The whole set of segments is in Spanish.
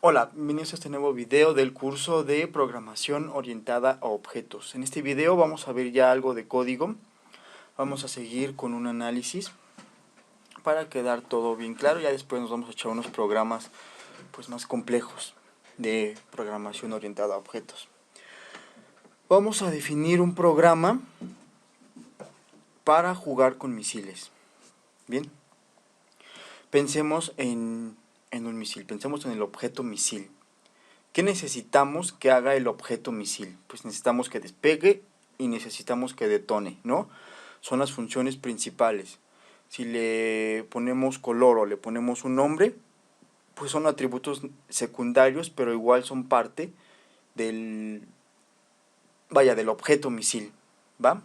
Hola, bienvenidos a este nuevo video del curso de programación orientada a objetos. En este video vamos a ver ya algo de código. Vamos a seguir con un análisis para quedar todo bien claro. Ya después nos vamos a echar unos programas pues más complejos de programación orientada a objetos. Vamos a definir un programa para jugar con misiles. Bien, pensemos en un misil, pensemos en el objeto misil. ¿Qué necesitamos que haga el objeto misil? Pues necesitamos que despegue y necesitamos que detone, ¿no? Son las funciones principales. Si le ponemos color o le ponemos un nombre, pues son atributos secundarios, pero igual son parte del objeto misil, ¿va?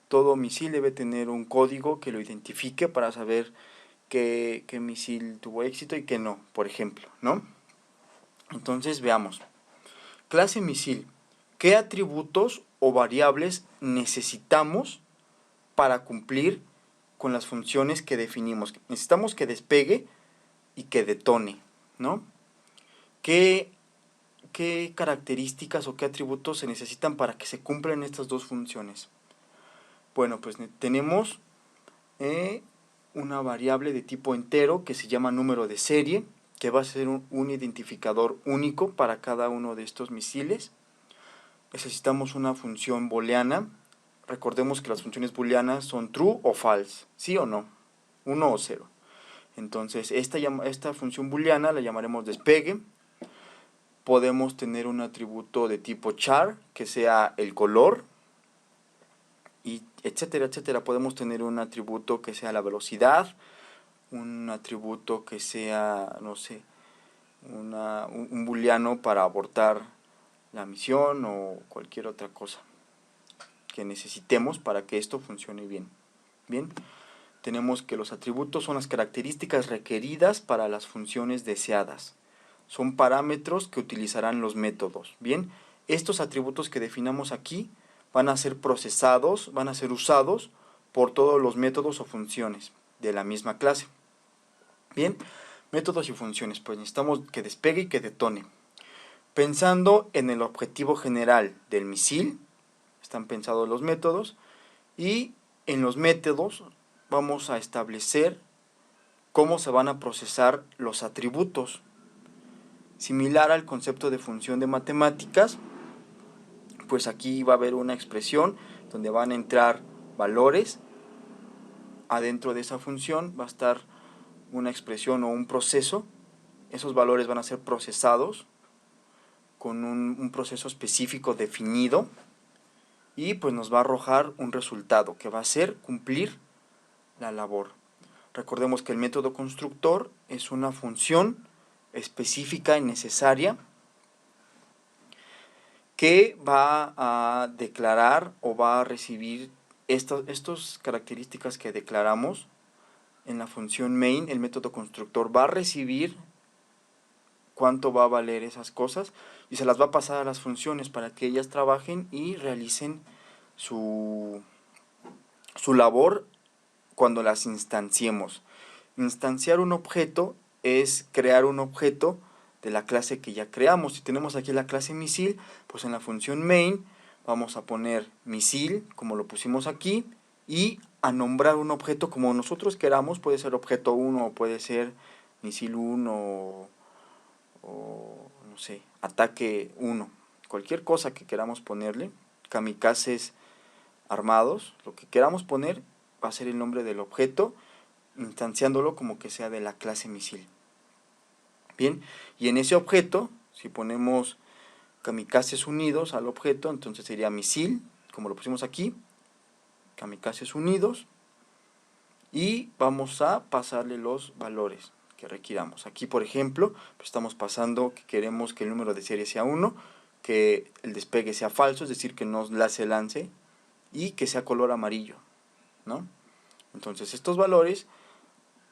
Todo misil debe tener un código que lo identifique para saber qué misil tuvo éxito y qué no, por ejemplo, ¿no? Entonces veamos. Clase misil. ¿Qué atributos o variables necesitamos para cumplir con las funciones que definimos? Necesitamos que despegue y que detone, ¿no? ¿Qué características o qué atributos se necesitan para que se cumplan estas dos funciones? Bueno, pues tenemos una variable de tipo entero que se llama número de serie, que va a ser un identificador único para cada uno de estos misiles. Necesitamos una función booleana. Recordemos que las funciones booleanas son true o false, sí o no, 1 o 0. Entonces esta función booleana la llamaremos despegue. Podemos tener un atributo de tipo char, que sea el color, y etcétera, etcétera. Podemos tener un atributo que sea la velocidad, un atributo que sea, no sé, un booleano para abortar la misión o cualquier otra cosa que necesitemos para que esto funcione bien. Bien, tenemos que los atributos son las características requeridas para las funciones deseadas. Son parámetros que utilizarán los métodos. Bien, estos atributos que definamos aquí van a ser procesados, van a ser usados por todos los métodos o funciones de la misma clase. Bien, métodos y funciones, pues necesitamos que despegue y que detone. Pensando en el objetivo general del misil, están pensados los métodos, y en los métodos vamos a establecer cómo se van a procesar los atributos. Similar al concepto de función de matemáticas, pues aquí va a haber una expresión donde van a entrar valores. Adentro de esa función va a estar una expresión o un proceso. Esos valores van a ser procesados con un proceso específico definido, y pues nos va a arrojar un resultado que va a ser cumplir la labor. Recordemos que el método constructor es una función específica y necesaria que va a declarar o va a recibir estas características que declaramos en la función main. El método constructor va a recibir cuánto va a valer esas cosas y se las va a pasar a las funciones para que ellas trabajen y realicen su labor cuando las instanciemos. Instanciar un objeto es crear un objeto de la clase que ya creamos. Si tenemos aquí la clase misil, pues en la función main vamos a poner misil, como lo pusimos aquí, y a nombrar un objeto como nosotros queramos. Puede ser objeto 1 o puede ser misil 1 o no sé, ataque 1. Cualquier cosa que queramos ponerle, kamikazes armados, lo que queramos poner va a ser el nombre del objeto, instanciándolo como que sea de la clase misil. Bien, y en ese objeto, si ponemos kamikazes unidos al objeto, entonces sería misil, como lo pusimos aquí, kamikazes unidos, y vamos a pasarle los valores que requiramos. Aquí, por ejemplo, pues estamos pasando que queremos que el número de serie sea 1, que el despegue sea falso, es decir, que no se lance, y que sea color amarillo, ¿no? Entonces estos valores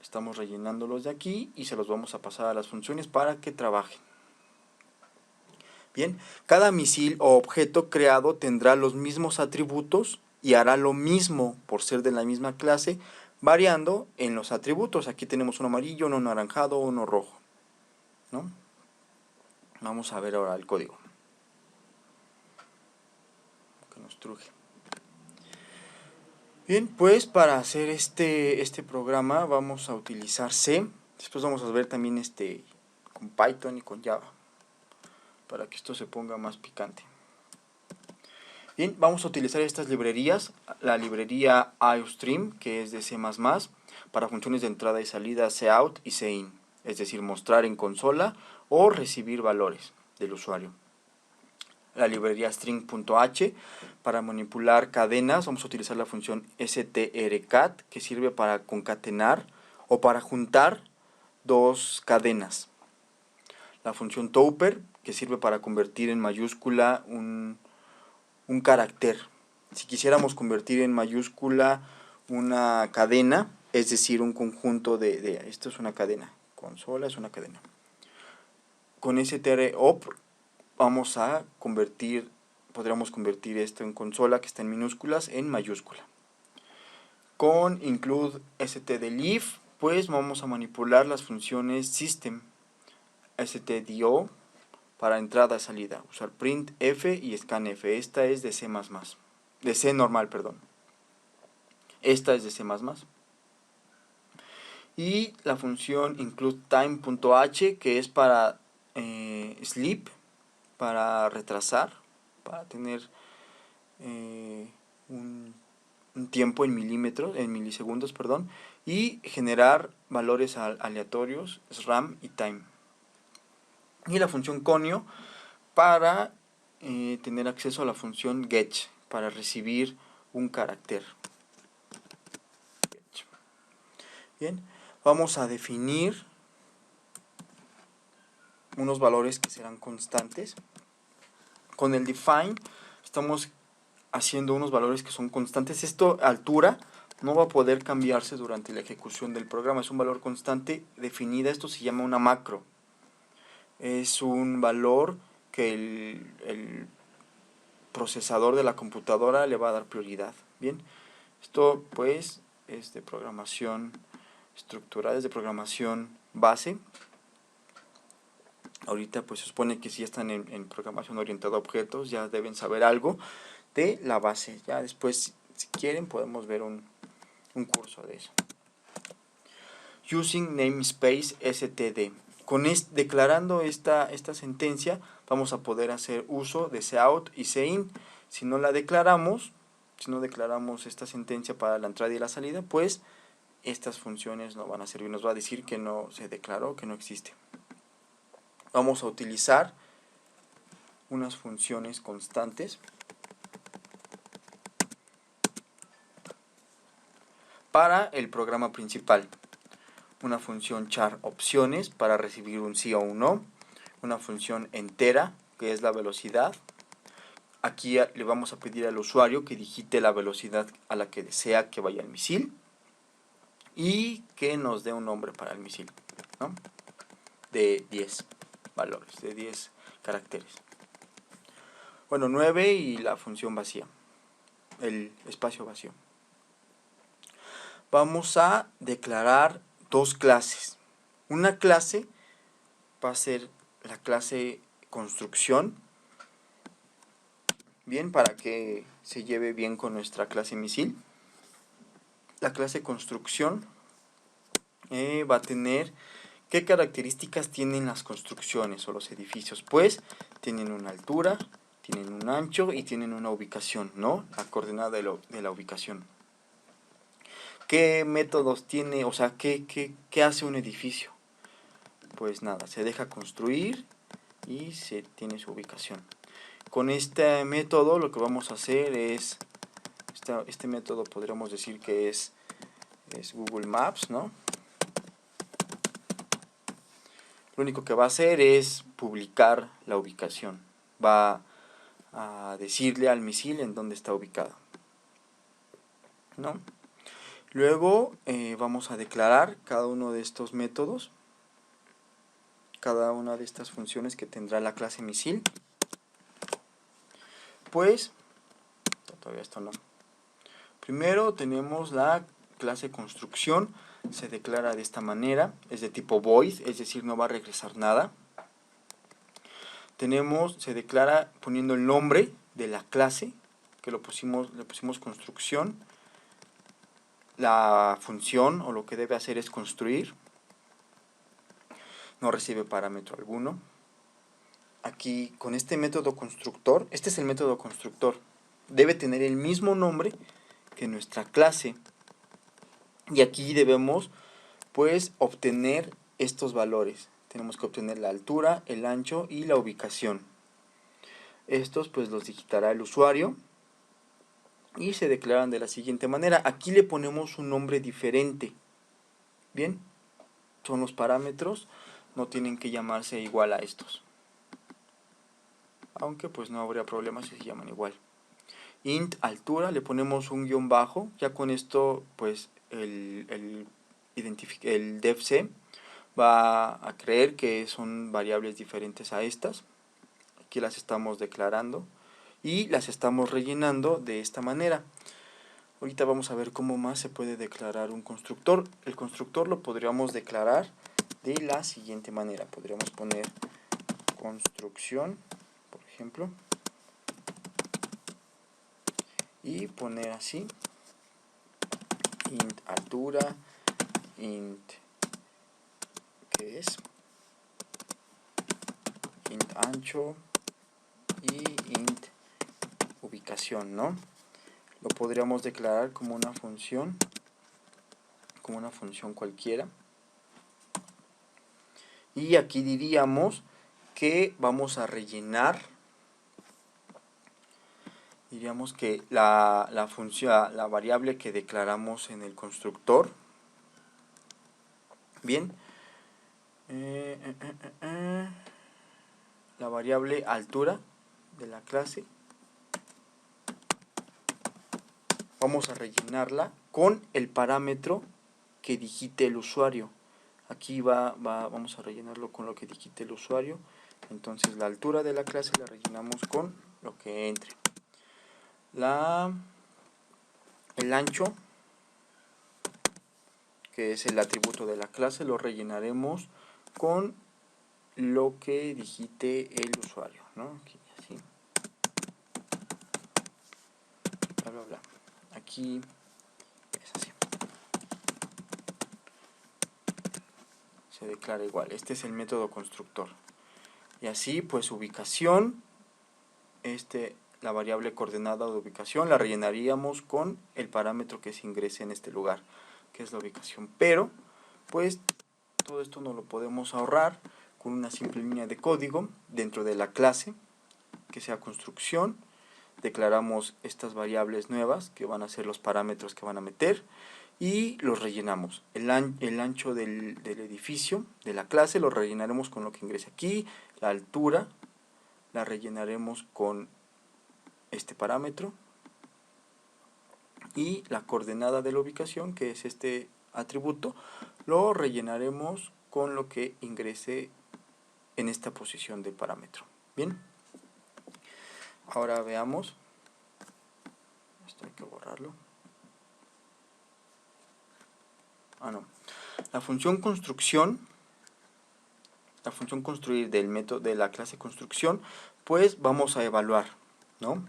estamos rellenándolos de aquí y se los vamos a pasar a las funciones para que trabajen. Bien, cada misil o objeto creado tendrá los mismos atributos y hará lo mismo por ser de la misma clase, variando en los atributos. Aquí tenemos uno amarillo, uno anaranjado, uno rojo, ¿no? Vamos a ver ahora el código que nos truje. Bien, pues para hacer este programa vamos a utilizar C. Después vamos a ver también con Python y con Java, para que esto se ponga más picante. Bien, vamos a utilizar estas librerías, la librería IOStream, que es de C++, para funciones de entrada y salida cout y cin, es decir, mostrar en consola o recibir valores del usuario. La librería string.h para manipular cadenas. Vamos a utilizar la función strcat, que sirve para concatenar o para juntar dos cadenas. La función topper, que sirve para convertir en mayúscula un carácter. Si quisiéramos convertir en mayúscula una cadena, es decir, un conjunto esto es una cadena, consola es una cadena. Con strop podríamos convertir esto en consola, que está en minúsculas, en mayúscula. Con include stdleaf, pues vamos a manipular las funciones system, stdio para entrada y salida, usar printf y scanf. Esta es de C++, de C normal, perdón. Esta es de C++. Y la función includeTime.h, que es para sleep, para retrasar, para tener un tiempo en milisegundos, perdón, y generar valores aleatorios, SRAM y time. Y la función conio para tener acceso a la función get, para recibir un carácter. Bien, vamos a definir unos valores que serán constantes. Con el define estamos haciendo unos valores que son constantes. Esto, altura, no va a poder cambiarse durante la ejecución del programa. Es un valor constante definida. Esto se llama una macro. Es un valor que el procesador de la computadora le va a dar prioridad. Bien, esto pues es de programación estructurada, es de programación base. Ahorita pues se supone que si ya están en programación orientada a objetos, ya deben saber algo de la base. Ya después, si quieren, podemos ver un curso de eso. Using namespace std. Declarando esta sentencia, vamos a poder hacer uso de cout y cin. Si no declaramos esta sentencia para la entrada y la salida, pues estas funciones no van a servir. Nos va a decir que no se declaró, que no existe. Vamos a utilizar unas funciones constantes para el programa principal. Una función char opciones para recibir un sí o un no. Una función entera, que es la velocidad. Aquí le vamos a pedir al usuario que digite la velocidad a la que desea que vaya el misil y que nos dé un nombre para el misil, ¿no? De 10 valores, de 10 caracteres. Bueno, 9 y la función vacía, el espacio vacío. Vamos a declarar dos clases. Una clase va a ser la clase construcción, bien, para que se lleve bien con nuestra clase misil. La clase construcción va a tener, ¿qué características tienen las construcciones o los edificios? Pues tienen una altura, tienen un ancho y tienen una ubicación, ¿no? La coordenada de la ubicación. ¿Qué métodos tiene? O sea, ¿qué hace un edificio? Pues nada, se deja construir y se tiene su ubicación. Con este método lo que vamos a hacer es, este método podríamos decir que es Google Maps, ¿no? Lo único que va a hacer es publicar la ubicación. Va a decirle al misil en dónde está ubicado, ¿no? Luego vamos a declarar cada uno de estos métodos, cada una de estas funciones que tendrá la clase misil. Pues, todavía esto no. Primero tenemos la clase construcción, se declara de esta manera, es de tipo void, es decir, no va a regresar nada. se declara poniendo el nombre de la clase, que le pusimos construcción. La función o lo que debe hacer es construir. No recibe parámetro alguno. Aquí con este método constructor, este es el método constructor, debe tener el mismo nombre que nuestra clase. Y aquí debemos pues obtener estos valores. Tenemos que obtener la altura, el ancho y la ubicación. Estos pues los digitará el usuario y se declaran de la siguiente manera. Aquí le ponemos un nombre diferente. Bien, son los parámetros, no tienen que llamarse igual a estos. Aunque pues no habría problema si se llaman igual. Int altura, le ponemos un guión bajo. Ya con esto pues el devc va a creer que son variables diferentes a estas. Aquí las estamos declarando y las estamos rellenando de esta manera. Ahorita vamos a ver cómo más se puede declarar un constructor. El constructor lo podríamos declarar de la siguiente manera. Podríamos poner construcción, por ejemplo, y poner así int altura, int ¿qué es? Int ancho y int ubicación, ¿no? Lo podríamos declarar como una función cualquiera. Y aquí diríamos que vamos a rellenar, diríamos que la función, la variable que declaramos en el constructor, bien, la variable altura de la clase, vamos a rellenarla con el parámetro que digite el usuario. Aquí vamos a rellenarlo con lo que digite el usuario. Entonces la altura de la clase la rellenamos con lo que entre. El ancho, que es el atributo de la clase, lo rellenaremos con lo que digite el usuario, ¿no? Aquí, así. Bla, bla, bla. Aquí es así. Se declara igual. Este es el método constructor. Y así, pues, ubicación, la variable coordenada de ubicación la rellenaríamos con el parámetro que se ingrese en este lugar, que es la ubicación. Pero, pues, todo esto no lo podemos ahorrar con una simple línea de código dentro de la clase, que sea construcción. Declaramos estas variables nuevas, que van a ser los parámetros que van a meter, y los rellenamos. El ancho del edificio, de la clase, lo rellenaremos con lo que ingrese aquí. La altura la rellenaremos con este parámetro. Y la coordenada de la ubicación, que es este atributo, lo rellenaremos con lo que ingrese en esta posición del parámetro. Bien. Ahora veamos. Esto hay que borrarlo. No. La función construcción, la función construir del método de la clase construcción, pues vamos a evaluar, ¿no?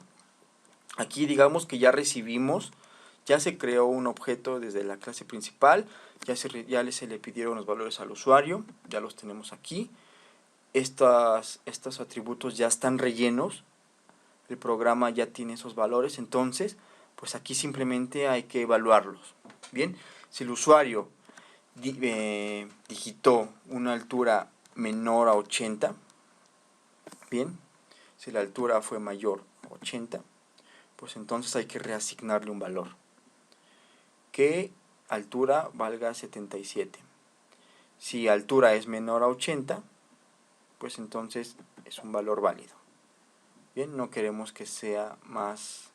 Aquí digamos que ya recibimos, ya se creó un objeto desde la clase principal, ya se le pidieron los valores al usuario, ya los tenemos aquí. Estos atributos ya están rellenos, el programa ya tiene esos valores, entonces pues aquí simplemente hay que evaluarlos. Bien, si el usuario digitó una altura menor a 80, bien, si la altura fue mayor a 80, pues entonces hay que reasignarle un valor, que altura valga 77. Si altura es menor a 80, pues entonces es un valor válido. Bien, no queremos que sea más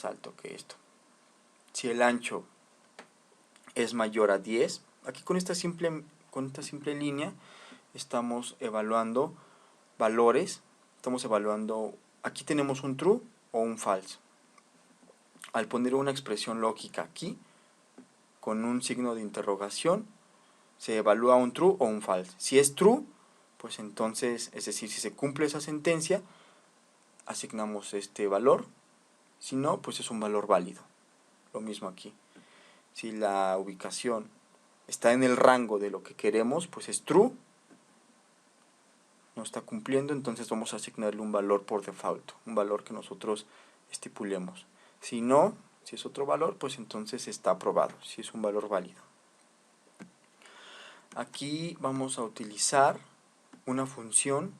alto que esto. Si el ancho es mayor a 10, aquí con esta simple línea estamos evaluando valores, aquí tenemos un true o un false. Al poner una expresión lógica aquí, con un signo de interrogación, se evalúa un true o un false. Si es true, pues entonces, es decir, si se cumple esa sentencia, asignamos este valor. Si no, pues es un valor válido. Lo mismo aquí. Si la ubicación está en el rango de lo que queremos, pues es true. No está cumpliendo, entonces vamos a asignarle un valor por default, un valor que nosotros estipulemos. Si no, si es otro valor, pues entonces está aprobado, si es un valor válido. Aquí vamos a utilizar una función,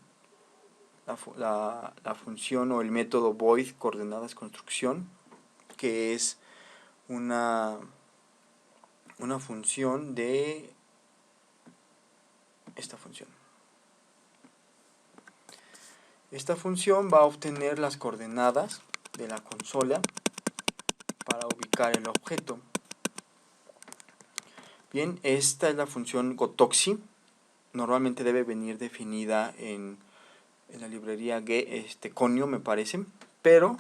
la función o el método void coordenadas construcción, que es una función de esta función. Esta función va a obtener las coordenadas de la consola para ubicar el objeto. Bien, esta es la función gotoxi. Normalmente debe venir definida en la librería Conio, me parece, pero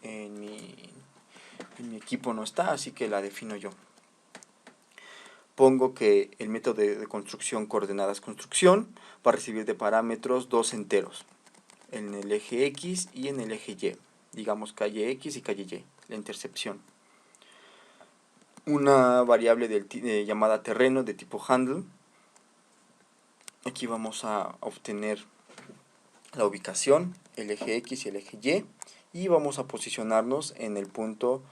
en mi equipo no está, así que la defino yo. Pongo que el método de construcción coordenadas construcción va a recibir de parámetros dos enteros, en el eje X y en el eje Y, digamos calle X y calle Y, la intercepción. Una variable llamada terreno de tipo handle. Aquí vamos a obtener la ubicación, el eje X y el eje Y vamos a posicionarnos en el punto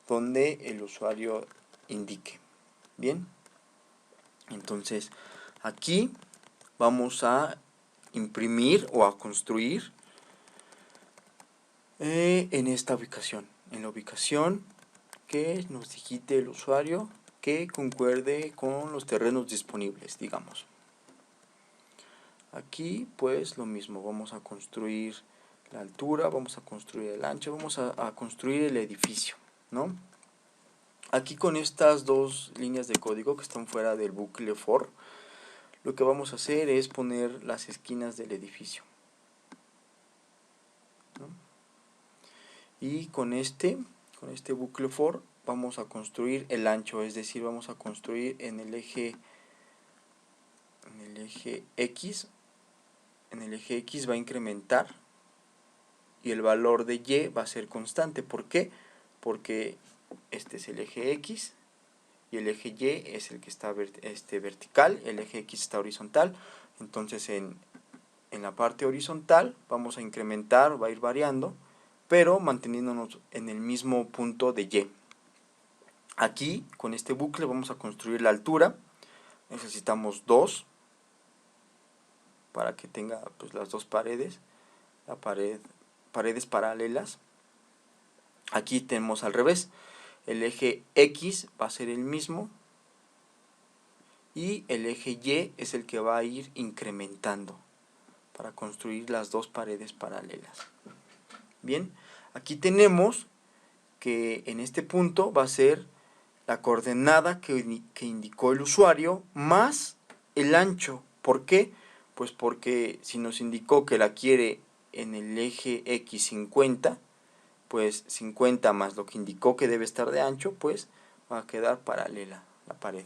donde el usuario indique. Bien, entonces aquí vamos a imprimir o a construir en esta ubicación, en la ubicación que nos digite el usuario que concuerde con los terrenos disponibles, digamos. Aquí pues lo mismo, vamos a construir la altura, vamos a construir el ancho, vamos a construir el edificio, ¿no? Aquí con estas dos líneas de código que están fuera del bucle for, lo que vamos a hacer es poner las esquinas del edificio, ¿no? Y con este bucle for vamos a construir el ancho, es decir, vamos a construir en el eje X. En el eje X va a incrementar y el valor de Y va a ser constante. ¿Por qué? Porque este es el eje X y el eje Y es el que está vertical, el eje X está horizontal. Entonces en la parte horizontal vamos a incrementar, va a ir variando, pero manteniéndonos en el mismo punto de Y. Aquí con este bucle vamos a construir la altura. Necesitamos 2 para que tenga pues las dos paredes, paredes paralelas. Aquí tenemos al revés, el eje X va a ser el mismo y el eje Y es el que va a ir incrementando para construir las dos paredes paralelas. Bien, aquí tenemos que en este punto va a ser la coordenada que indicó el usuario más el ancho. ¿Por qué? Pues porque si nos indicó que la quiere en el eje X 50, pues 50 más lo que indicó que debe estar de ancho, pues va a quedar paralela la pared.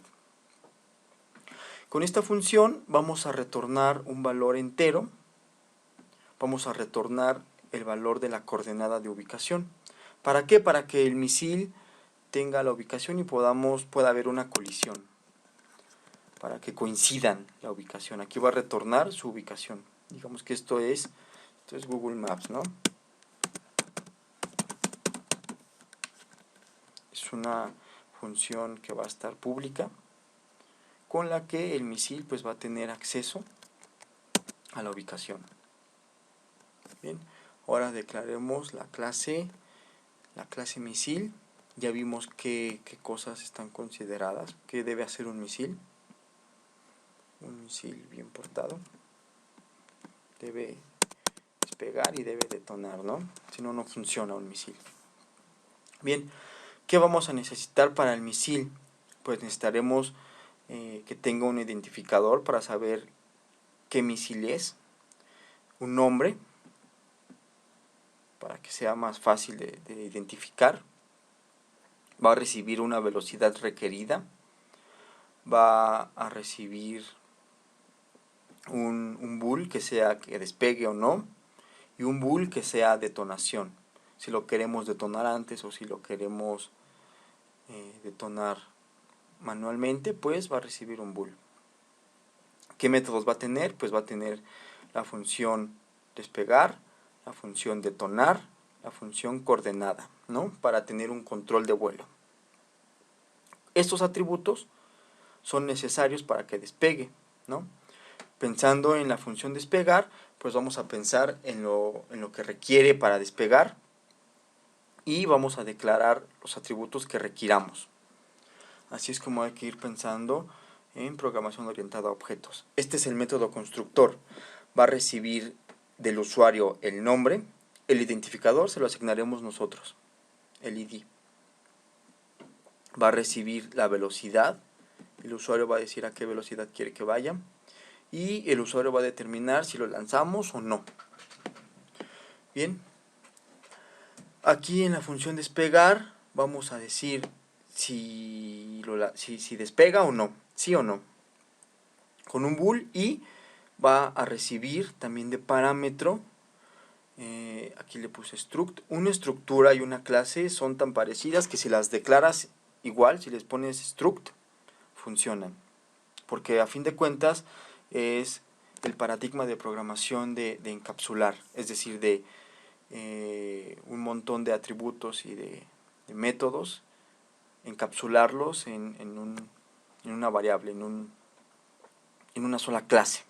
Con esta función vamos a retornar un valor entero, vamos a retornar el valor de la coordenada de ubicación. ¿Para qué? Para que el misil tenga la ubicación y pueda haber una colisión, para que coincidan la ubicación. Aquí va a retornar su ubicación. Digamos que esto es Google Maps, ¿no? Es una función que va a estar pública, con la que el misil pues va a tener acceso a la ubicación. Bien, ahora declaremos la clase misil. Ya vimos qué cosas están consideradas, qué debe hacer un misil. Un misil bien portado debe despegar y debe detonar, ¿no? Si no, no funciona un misil. Bien, ¿qué vamos a necesitar para el misil? Pues necesitaremos que tenga un identificador para saber qué misil es, un nombre para que sea más fácil de identificar, va a recibir una velocidad requerida, va a recibir un bool que sea que despegue o no, y un bool que sea detonación, si lo queremos detonar antes o si lo queremos detonar manualmente, pues va a recibir un bool. ¿Qué métodos va a tener? Pues va a tener la función despegar, la función detonar, la función coordenada, ¿no? Para tener un control de vuelo. Estos atributos son necesarios para que despegue, ¿no? Pensando en la función despegar, pues vamos a pensar en lo que requiere para despegar y vamos a declarar los atributos que requiramos. Así es como hay que ir pensando en programación orientada a objetos. Este es el método constructor. Va a recibir del usuario el nombre, el identificador se lo asignaremos nosotros, el ID. Va a recibir la velocidad, el usuario va a decir a qué velocidad quiere que vaya, y el usuario va a determinar si lo lanzamos o no. Bien, aquí en la función despegar vamos a decir si despega o no, sí o no, con un bool, y va a recibir también de parámetro, aquí le puse struct, una estructura y una clase son tan parecidas que si las declaras igual, si les pones struct, funcionan, porque a fin de cuentas es el paradigma de programación de encapsular, es decir, de un montón de atributos y de métodos, encapsularlos en una variable, en una sola clase.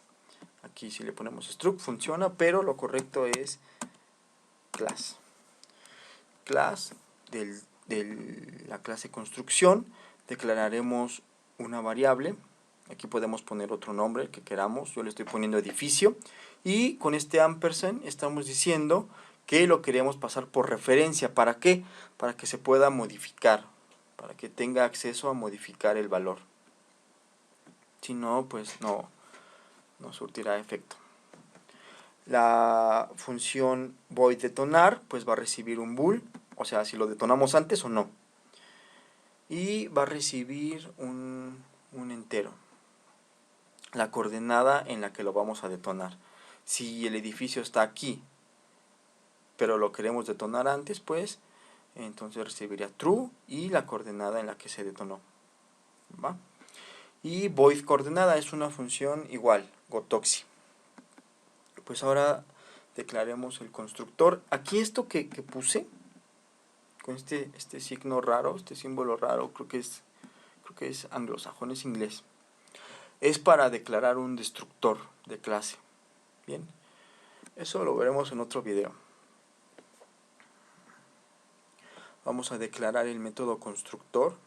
Aquí si le ponemos struct funciona, pero lo correcto es class. Class de la clase construcción, declararemos una variable. Aquí podemos poner otro nombre, el que queramos. Yo le estoy poniendo edificio. Y con este ampersand estamos diciendo que lo queremos pasar por referencia. ¿Para qué? Para que se pueda modificar, para que tenga acceso a modificar el valor. Si no, pues no surtirá efecto. La función void detonar, pues va a recibir un bool, o sea, si lo detonamos antes o no. Y va a recibir un entero, la coordenada en la que lo vamos a detonar. Si el edificio está aquí, pero lo queremos detonar antes, pues entonces recibiría true y la coordenada en la que se detonó, ¿va? Y void coordenada es una función igual, gotoxi. Pues ahora declaremos el constructor. Aquí esto que puse, con este signo raro, este símbolo raro, creo que es anglosajón, es inglés. Es para declarar un destructor de clase. Bien, eso lo veremos en otro video. Vamos a declarar el método constructor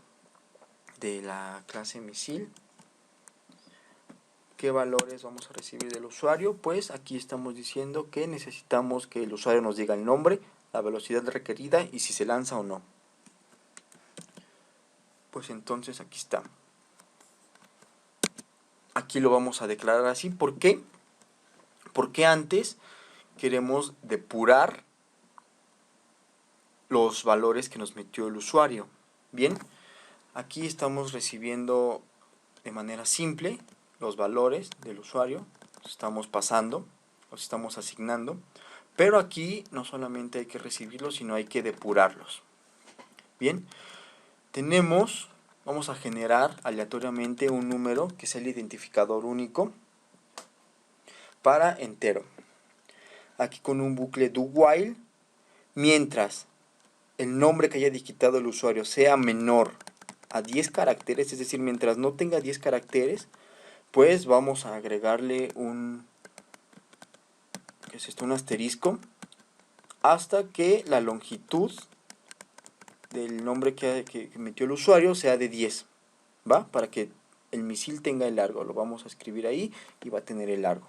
de la clase misil. ¿Qué valores vamos a recibir del usuario? Pues aquí estamos diciendo que necesitamos que el usuario nos diga el nombre, la velocidad requerida y si se lanza o no. Pues entonces aquí está. Aquí lo vamos a declarar así. ¿Por qué? Porque antes queremos depurar los valores que nos metió el usuario. Bien, aquí estamos recibiendo de manera simple los valores del usuario, los estamos pasando, los estamos asignando, pero aquí no solamente hay que recibirlos, sino hay que depurarlos. Bien, vamos a generar aleatoriamente un número que sea el identificador único para entero. Aquí con un bucle do while, mientras el nombre que haya digitado el usuario sea menor a 10 caracteres, es decir, mientras no tenga 10 caracteres, pues vamos a agregarle un asterisco hasta que la longitud del nombre que metió el usuario sea de 10, ¿va? Para que el misil tenga el largo, lo vamos a escribir ahí y va a tener el largo.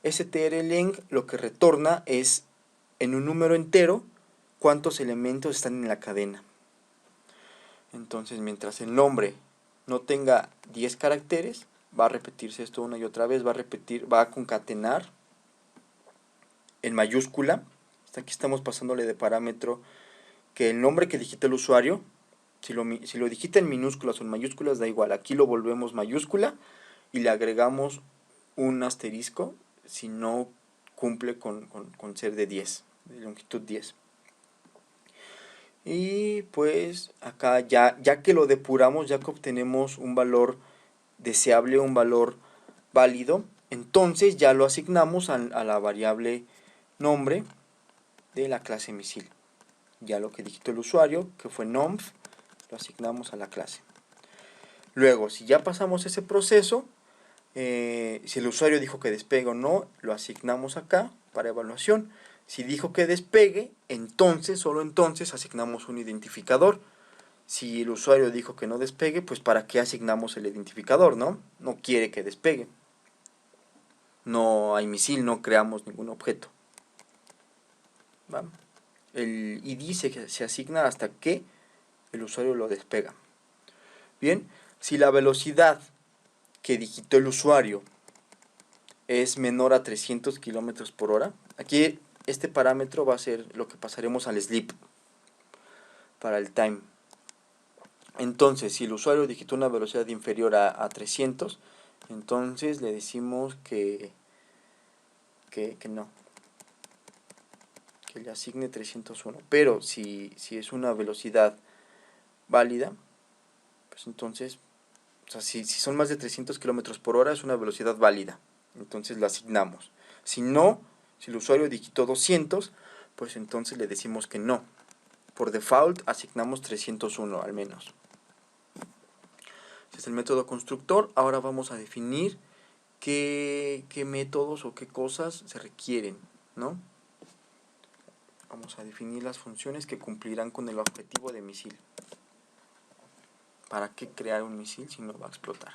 strlen lo que retorna es en un número entero cuántos elementos están en la cadena. Entonces, mientras el nombre no tenga 10 caracteres, va a repetirse esto una y otra vez, va a concatenar en mayúscula. Hasta aquí estamos pasándole de parámetro que el nombre que digita el usuario, si lo digita en minúsculas o en mayúsculas, da igual. Aquí lo volvemos mayúscula y le agregamos un asterisco si no cumple con ser de 10, de longitud 10. Y pues acá ya que lo depuramos, ya que obtenemos un valor deseable, un valor válido, entonces ya lo asignamos a la variable nombre de la clase misil. Ya lo que digitó el usuario, que fue nomf, lo asignamos a la clase. Luego, si ya pasamos ese proceso, si el usuario dijo que despegue o no, lo asignamos acá para evaluación. Si dijo que despegue, entonces, solo entonces, asignamos un identificador. Si el usuario dijo que no despegue, pues ¿para qué asignamos el identificador, no? No quiere que despegue. No hay misil, no creamos ningún objeto. ¿Va? El ID se asigna hasta que el usuario lo despega. Bien, si la velocidad que digitó el usuario es menor a 300 km por hora, aquí este parámetro va a ser lo que pasaremos al sleep para el time. Entonces, si el usuario digitó una velocidad inferior a 300, entonces le decimos que no, que le asigne 301. Pero si es una velocidad válida, pues entonces, o sea, si son más de 300 km por hora, es una velocidad válida. Entonces lo asignamos. Si no, si el usuario digitó 200, pues entonces le decimos que no. Por default asignamos 301 al menos. Este es el método constructor. Ahora vamos a definir qué métodos o qué cosas se requieren, ¿no? Vamos a definir las funciones que cumplirán con el objetivo de misil. ¿Para qué crear un misil si no va a explotar?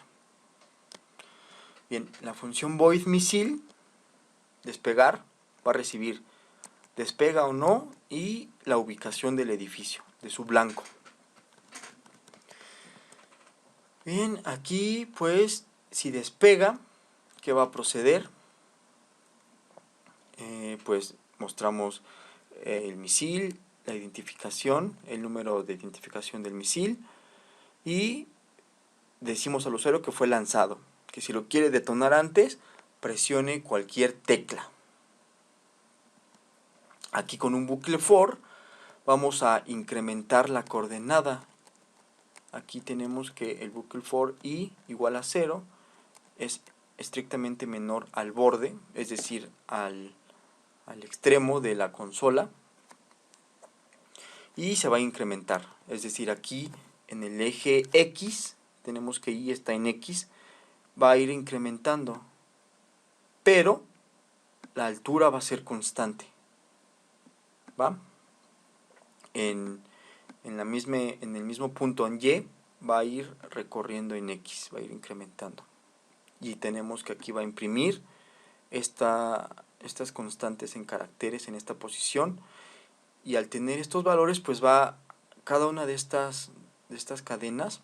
Bien, la función void misil, despegar, va a recibir despega o no y la ubicación del edificio, de su blanco. Bien, aquí pues si despega, ¿qué va a proceder? Pues mostramos el misil, la identificación, el número de identificación del misil y decimos al usuario que fue lanzado, que si lo quiere detonar antes, presione cualquier tecla. Aquí con un bucle for vamos a incrementar la coordenada. Aquí tenemos que el bucle for i igual a 0 es estrictamente menor al borde, es decir, al extremo de la consola, y se va a incrementar, es decir, aquí en el eje X, tenemos que y está en X, va a ir incrementando, pero la altura va a ser constante, ¿va? En el mismo punto en Y va a ir recorriendo en X, va a ir incrementando. Y tenemos que aquí va a imprimir estas constantes en caracteres en esta posición, y al tener estos valores pues cada una de estas cadenas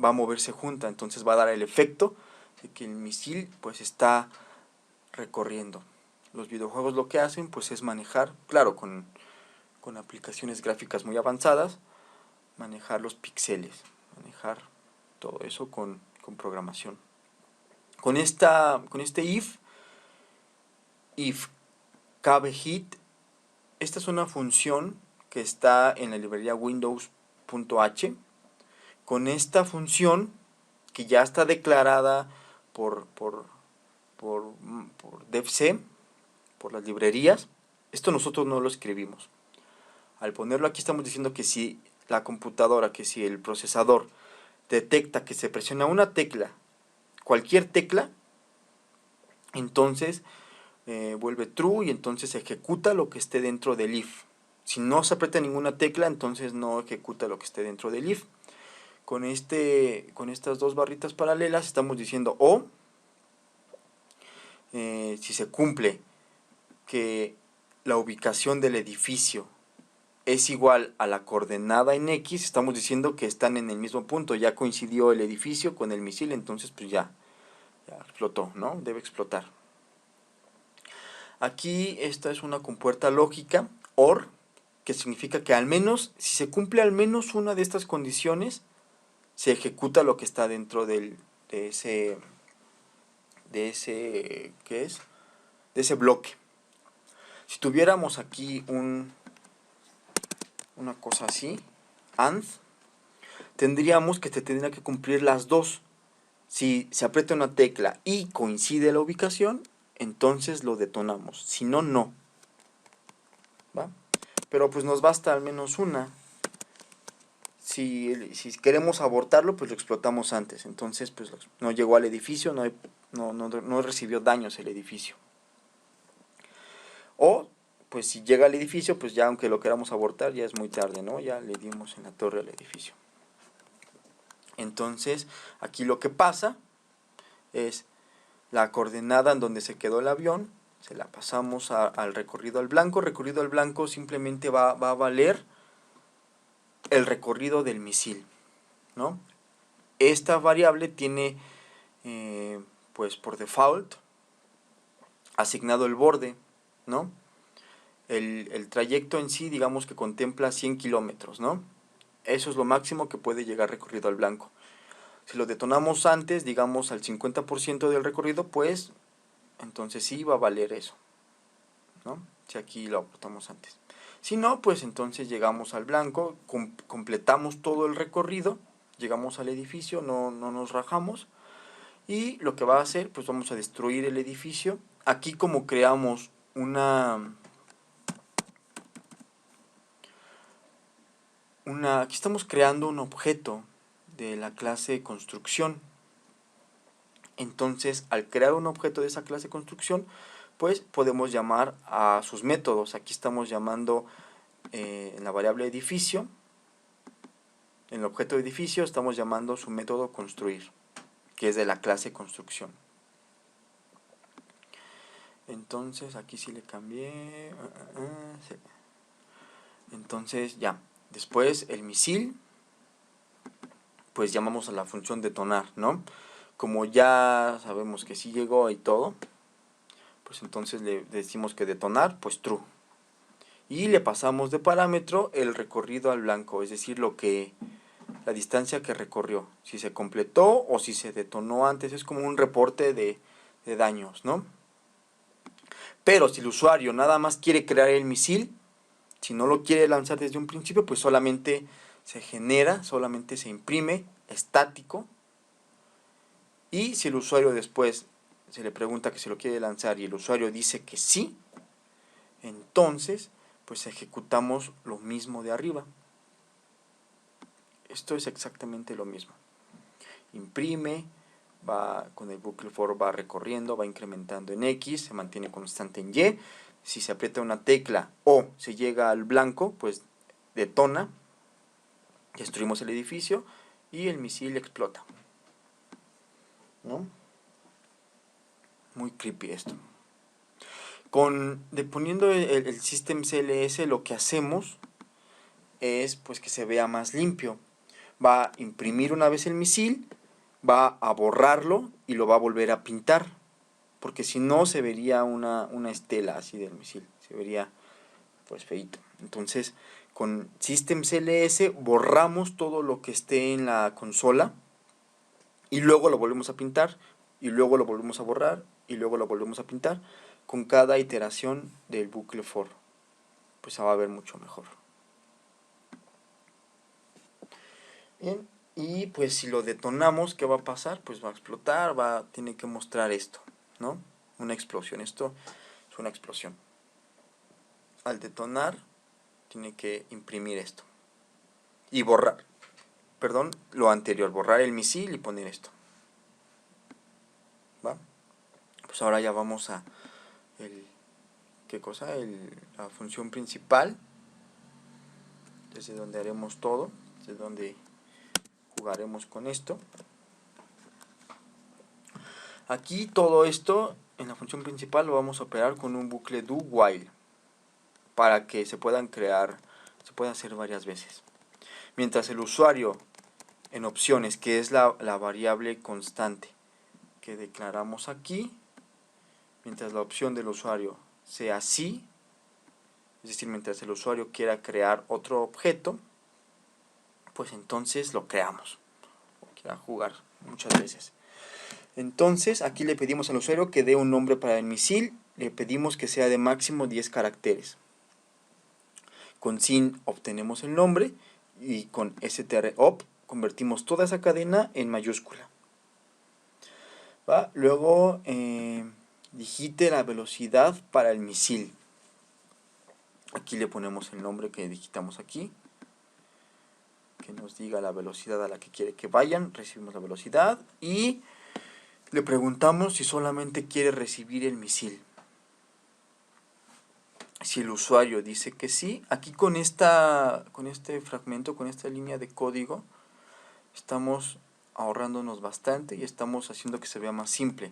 va a moverse junta, entonces va a dar el efecto de que el misil pues está recorriendo. Los videojuegos lo que hacen pues es manejar, claro, con aplicaciones gráficas muy avanzadas, manejar los píxeles, manejar todo eso con programación. Con este if cabe hit, esta es una función que está en la librería windows.h. Con esta función, que ya está declarada por devc, por las librerías, esto nosotros no lo escribimos. Al ponerlo aquí estamos diciendo que si la computadora, que si el procesador detecta que se presiona una tecla, cualquier tecla, entonces vuelve true y entonces ejecuta lo que esté dentro del if. Si no se aprieta ninguna tecla, entonces no ejecuta lo que esté dentro del if. Con estas dos barritas paralelas estamos diciendo o, si se cumple que la ubicación del edificio es igual a la coordenada en X, estamos diciendo que están en el mismo punto, ya coincidió el edificio con el misil, entonces pues ya explotó, ¿no? Debe explotar. Aquí esta es una compuerta lógica, OR, que significa que al menos, si se cumple al menos una de estas condiciones, se ejecuta lo que está dentro de ese, ¿qué es? De ese bloque. Si tuviéramos aquí una cosa así, AND, tendríamos que se tendría que cumplir las dos. Si se aprieta una tecla y coincide la ubicación, entonces lo detonamos. Si no, no. ¿Va? Pero pues nos basta al menos una. Si queremos abortarlo, pues lo explotamos antes. Entonces, pues no llegó al edificio, no recibió daños el edificio. O, pues si llega al edificio, pues ya aunque lo queramos abortar, ya es muy tarde, ¿no? Ya le dimos en la torre al edificio. Entonces, aquí lo que pasa es la coordenada en donde se quedó el avión, se la pasamos al recorrido al blanco. Recorrido al blanco simplemente va a valer el recorrido del misil, ¿no? Esta variable tiene, pues por default, asignado el borde, ¿no? El trayecto en sí, digamos que contempla 100 kilómetros, ¿no? Eso es lo máximo que puede llegar recorrido al blanco. Si lo detonamos antes, digamos al 50% del recorrido, pues entonces sí va a valer eso, ¿no? Si aquí lo aportamos antes. Si no, pues entonces llegamos al blanco, completamos todo el recorrido, llegamos al edificio, no nos rajamos, y lo que va a hacer, pues vamos a destruir el edificio. Aquí como creamos aquí estamos creando un objeto de la clase construcción. Entonces, al crear un objeto de esa clase construcción, pues podemos llamar a sus métodos. Aquí estamos llamando en la variable edificio, en el objeto edificio estamos llamando su método construir, que es de la clase construcción. Entonces, aquí sí le cambié. Sí. Entonces, ya. Después, el misil, pues llamamos a la función detonar, ¿no? Como ya sabemos que sí llegó y todo, pues entonces le decimos que detonar, pues true. Y le pasamos de parámetro el recorrido al blanco, es decir, la distancia que recorrió, si se completó o si se detonó antes, es como un reporte de daños, ¿no? Pero si el usuario nada más quiere crear el misil, si no lo quiere lanzar desde un principio, pues solamente se genera, solamente se imprime, estático. Y si el usuario después se le pregunta que si lo quiere lanzar y el usuario dice que sí, entonces pues ejecutamos lo mismo de arriba. Esto es exactamente lo mismo. Imprime, va con el bucle for, va recorriendo, va incrementando en X, se mantiene constante en Y. Si se aprieta una tecla o se llega al blanco, pues detona, destruimos el edificio y el misil explota, ¿no? Muy creepy esto. Poniendo el System CLS, lo que hacemos es pues que se vea más limpio. Va a imprimir una vez el misil, va a borrarlo y lo va a volver a pintar, porque si no se vería una estela así del misil, se vería pues feito. Entonces con System CLS borramos todo lo que esté en la consola y luego lo volvemos a pintar y luego lo volvemos a borrar y luego lo volvemos a pintar con cada iteración del bucle for. Pues se va a ver mucho mejor. Bien, y pues si lo detonamos, ¿qué va a pasar? Pues va a explotar, tiene que mostrar esto, ¿no? Una explosión, esto es una explosión. Al detonar, tiene que imprimir esto. Y borrar, perdón, lo anterior, borrar el misil y poner esto. ¿Va? Pues ahora ya vamos a ¿qué cosa? La función principal, desde donde haremos todo, desde donde jugaremos con esto. Aquí todo esto, en la función principal, lo vamos a operar con un bucle do while, para que se pueda hacer varias veces. Mientras el usuario, en opciones, que es la variable constante que declaramos aquí, mientras la opción del usuario sea sí, es decir, mientras el usuario quiera crear otro objeto, pues entonces lo creamos, o quiera jugar muchas veces. Entonces aquí le pedimos al usuario que dé un nombre para el misil, le pedimos que sea de máximo 10 caracteres. Con sin obtenemos el nombre y con strop convertimos toda esa cadena en mayúscula. ¿Va? Luego digite la velocidad para el misil. Aquí le ponemos el nombre que digitamos aquí, que nos diga la velocidad a la que quiere que vayan. Recibimos la velocidad y le preguntamos si solamente quiere recibir el misil. Si el usuario dice que sí, aquí con este fragmento, con esta línea de código, estamos ahorrándonos bastante y estamos haciendo que se vea más simple.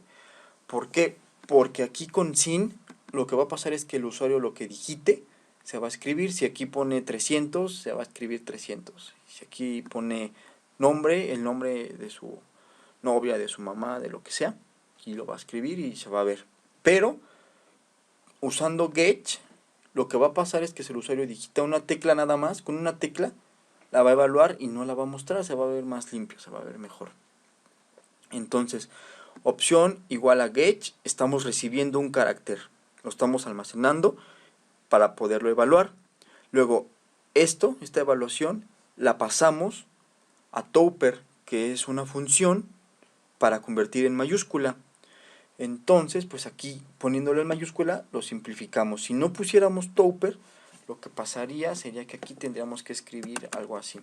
¿Por qué? Porque aquí con sin lo que va a pasar es que el usuario lo que digite se va a escribir. Si aquí pone 300, se va a escribir 300. Si aquí pone nombre, el nombre de su novia, de su mamá, de lo que sea, aquí lo va a escribir y se va a ver. Pero usando get, lo que va a pasar es que si el usuario digita una tecla nada más, con una tecla la va a evaluar y no la va a mostrar, se va a ver más limpio, se va a ver mejor. Entonces, opción igual a get, estamos recibiendo un carácter, lo estamos almacenando para poderlo evaluar. Luego, esta evaluación, la pasamos a Topper, que es una función para convertir en mayúscula. Entonces, pues aquí poniéndolo en mayúscula lo simplificamos. Si no pusiéramos Topper, lo que pasaría sería que aquí tendríamos que escribir algo así.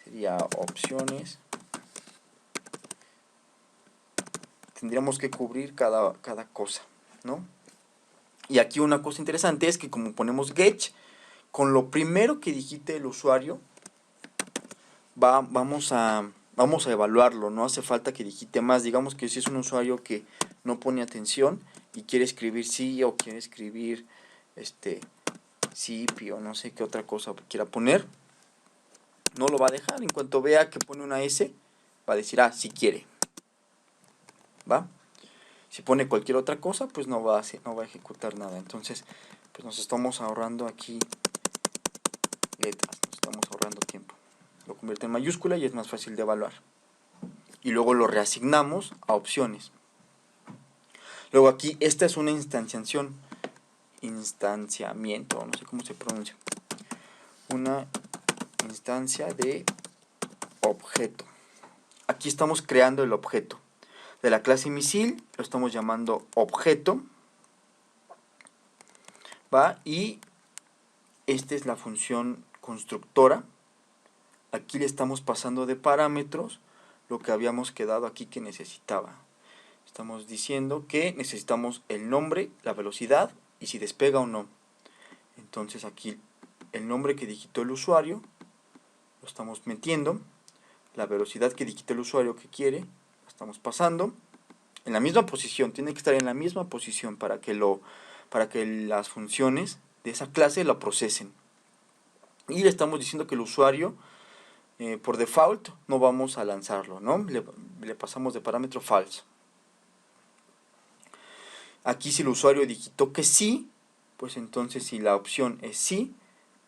Sería opciones. Tendríamos que cubrir cada cosa, ¿no? Y aquí una cosa interesante es que como ponemos get, con lo primero que digite el usuario, vamos a evaluarlo, no hace falta que digite más. Digamos que si es un usuario que no pone atención y quiere escribir sí o quiere escribir zipi o no sé qué otra cosa quiera poner, no lo va a dejar. En cuanto vea que pone una S, va a decir, sí quiere. ¿Va? Si pone cualquier otra cosa, pues no va a ejecutar nada. Entonces, pues nos estamos ahorrando aquí letras, nos estamos ahorrando tiempo. Lo convierte en mayúscula y es más fácil de evaluar. Y luego lo reasignamos a opciones. Luego aquí, esta es una instanciamiento, no sé cómo se pronuncia. Una instancia de objeto. Aquí estamos creando el objeto. De la clase misil lo estamos llamando objeto. ¿Va? Y esta es la función constructora. Aquí le estamos pasando de parámetros lo que habíamos quedado aquí que necesitaba. Estamos diciendo que necesitamos el nombre, la velocidad y si despega o no. Entonces aquí el nombre que digitó el usuario lo estamos metiendo, la velocidad que digitó el usuario que quiere, la estamos pasando en la misma posición, tiene que estar en la misma posición para que las funciones de esa clase la procesen. Y le estamos diciendo que el usuario por default no vamos a lanzarlo, ¿no? Le pasamos de parámetro false. Aquí si el usuario digitó que sí, pues entonces si la opción es sí,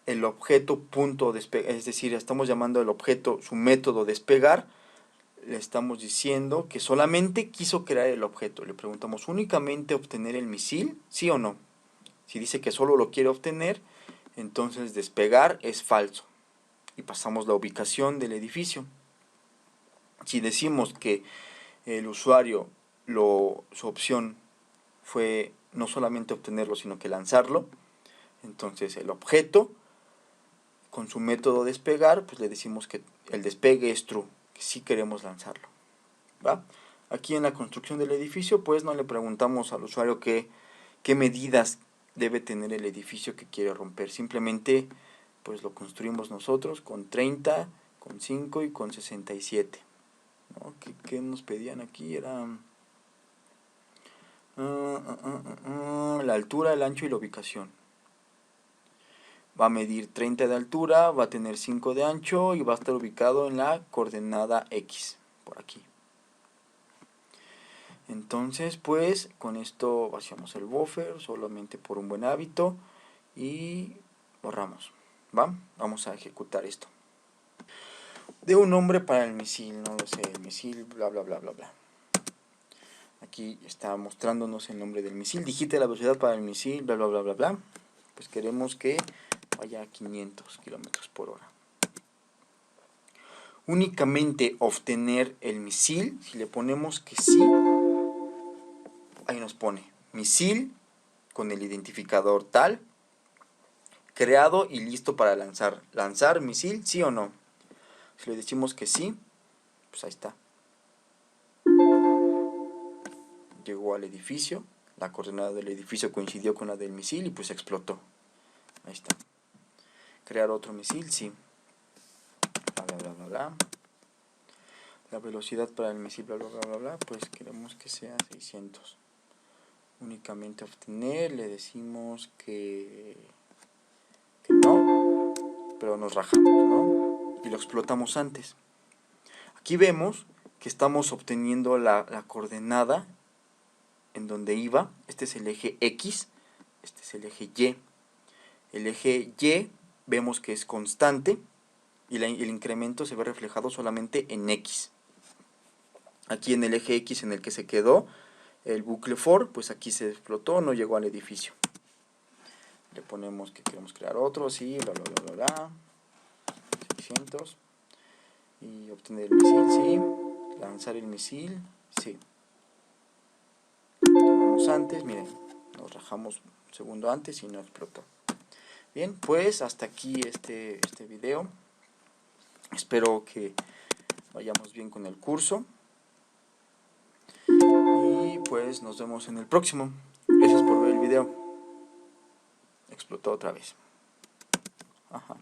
el objeto punto despegar, es decir, estamos llamando al objeto su método despegar, le estamos diciendo que solamente quiso crear el objeto. Le preguntamos únicamente obtener el misil, sí o no. Si dice que solo lo quiere obtener, entonces despegar es falso. Y pasamos la ubicación del edificio. Si decimos que el usuario, su opción fue no solamente obtenerlo, sino que lanzarlo, entonces el objeto, con su método despegar, pues le decimos que el despegue es true, que sí queremos lanzarlo. ¿Va? Aquí en la construcción del edificio, pues no le preguntamos al usuario qué medidas debe tener el edificio que quiere romper. Simplemente pues lo construimos nosotros con 30, con 5 y con 67. ¿No? ¿Qué nos pedían aquí? Era la altura, el ancho y la ubicación. Va a medir 30 de altura, va a tener 5 de ancho y va a estar ubicado en la coordenada X, por aquí. Entonces, pues, con esto vaciamos el buffer, solamente por un buen hábito, y borramos. ¿Va? Vamos a ejecutar esto. De un nombre para el misil, no lo sé, el misil, bla, bla, bla, bla, bla. Aquí está mostrándonos el nombre del misil. Digite la velocidad para el misil, bla, bla, bla, bla, bla. Pues queremos que vaya a 500 kilómetros por hora. Únicamente obtener el misil, si le ponemos que sí, ahí nos pone misil con el identificador tal, creado y listo para lanzar. ¿Lanzar misil, sí o no? Si le decimos que sí, pues ahí está. Llegó al edificio, la coordenada del edificio coincidió con la del misil y pues explotó. Ahí está. Crear otro misil, sí. Bla, bla, bla, bla, bla. La velocidad para el misil, bla, bla, bla, bla, bla, pues queremos que sea 600. Únicamente obtener, le decimos que no, pero nos rajamos, ¿no? Y lo explotamos antes. Aquí vemos que estamos obteniendo la coordenada en donde iba. Este es el eje X, este es el eje Y. El eje Y vemos que es constante y el incremento se ve reflejado solamente en X. Aquí en el eje X en el que se quedó el bucle for, pues aquí se explotó, no llegó al edificio. Le ponemos que queremos crear otro, sí, bla, bla, bla, bla, bla. 600. Y obtener el misil, sí. Lanzar el misil, sí. Tomamos antes, miren, nos rajamos un segundo antes y no explotó. Bien, pues hasta aquí este video. Espero que vayamos bien con el curso. Y pues nos vemos en el próximo. Gracias por ver el video. Explotó otra vez. Ajá.